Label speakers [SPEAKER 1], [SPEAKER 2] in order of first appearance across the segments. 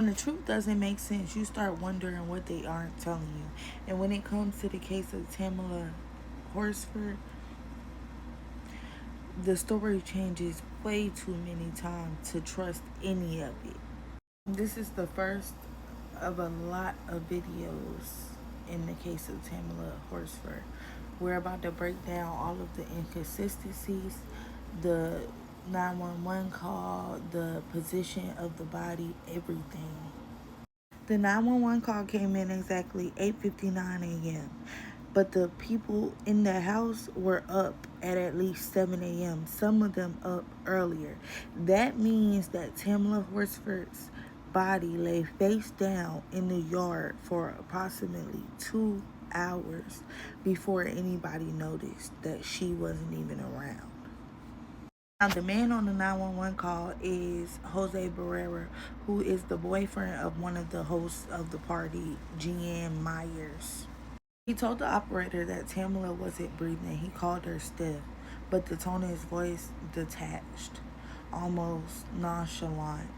[SPEAKER 1] When the truth doesn't make sense, you start wondering what they aren't telling you. And when it comes to the case of Tamla Horsford, the story changes way too many times to trust any of it. This is the first of a lot of videos in the case of Tamla Horsford. We're about to break down all of the inconsistencies, the 911 call, the position of the body, everything. The 911 call came in exactly 8:59 a.m. But the people in the house were up at least 7 a.m., some of them up earlier. That means that Tamla Horsford's body lay face down in the yard for approximately 2 hours before anybody noticed that she wasn't even around. Now, the man on the 911 call is Jose Barrera, who is the boyfriend of one of the hosts of the party, Jeanne Myers. He told the operator that Tamla wasn't breathing. He called her stiff, but the tone of his voice detached, almost nonchalant.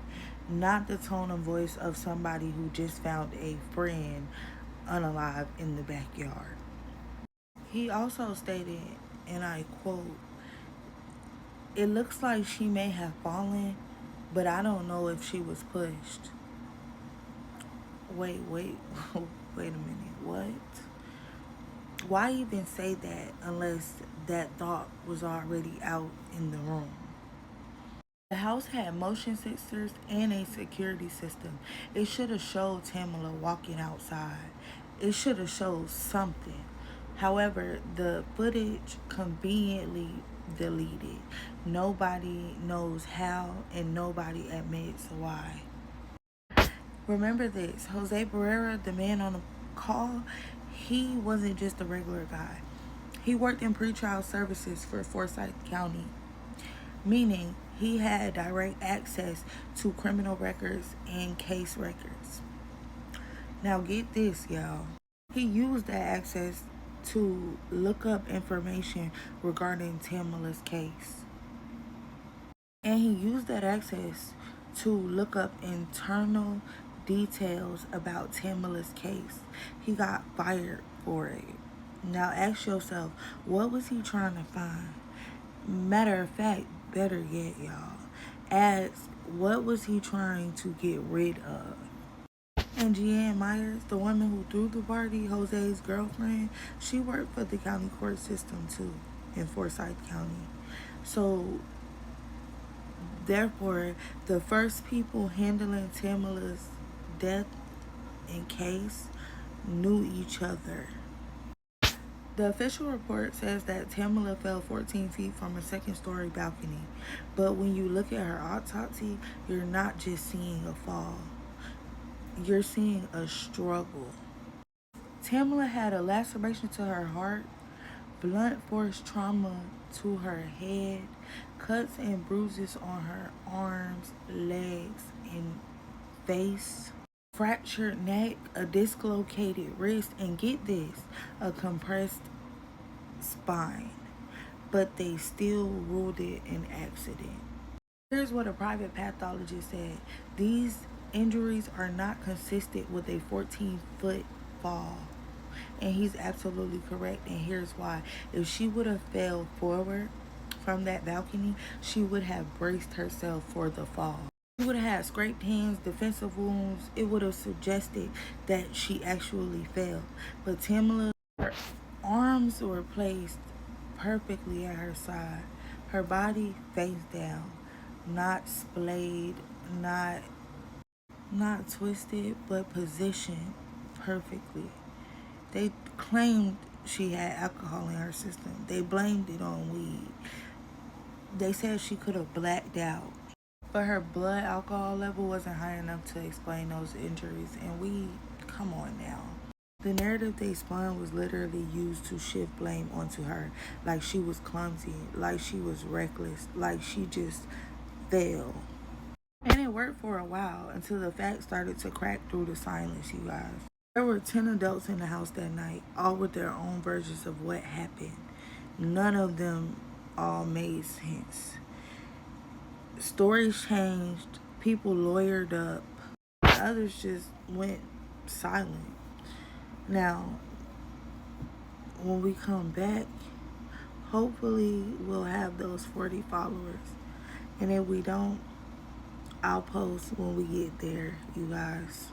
[SPEAKER 1] Not the tone of voice of somebody who just found a friend unalive in the backyard. He also stated, and I quote, "It looks like she may have fallen, but I don't know if she was pushed." Wait, wait, wait a minute. What? Why even say that unless that thought was already out in the room? The house had motion sensors and a security system. It should have showed Tamala walking outside. It should have showed something. However, the footage conveniently deleted. Nobody knows how and nobody admits why. Remember this, Jose Barrera, the man on the call, he wasn't just a regular guy. He worked in pretrial services for Forsyth County, meaning he had direct access to criminal records and case records. Now get this, y'all. He used that access to look up information regarding Tamala's case. And he used that access to look up internal details about Tamala's case. He got fired for it. Now ask yourself, what was he trying to find? Matter of fact, better yet, y'all, ask, what was he trying to get rid of? And Jeanne Myers, the woman who threw the party, Jose's girlfriend, she worked for the county court system too in Forsyth County. So therefore, the first people handling Tamala's death and case knew each other. The official report says that Tamala fell 14 feet from a second-story balcony, but when you look at her autopsy, you're not just seeing a fall. You're seeing a struggle. Tamala had a laceration to her heart, blunt force trauma to her head, cuts and bruises on her arms, legs, and face, fractured neck, a dislocated wrist, and get this, a compressed spine. But they still ruled it an accident. Here's what a private pathologist said: these injuries are not consistent with a 14-foot fall. And he's absolutely correct, and here's why. If she would have fell forward from that balcony, she would have braced herself for the fall. She would have had scraped hands, defensive wounds. It would have suggested that she actually fell. But Tamala, her arms were placed perfectly at her side. Her body face down, not splayed, not twisted, but positioned perfectly. They claimed she had alcohol in her system. They blamed it on weed. They said she could have blacked out. But her blood alcohol level wasn't high enough to explain those injuries. And weed, come on now. The narrative they spun was literally used to shift blame onto her. Like she was clumsy, like she was reckless, like she just fell. And it worked for a while until the facts started to crack through the silence, you guys. There were 10 adults in the house that night, all with their own versions of what happened. None of them all made sense. Stories changed, people lawyered up. others just went silent. Now, when we come back, hopefully we'll have those 40 followers. And if we don't, I'll post when we get there, you guys.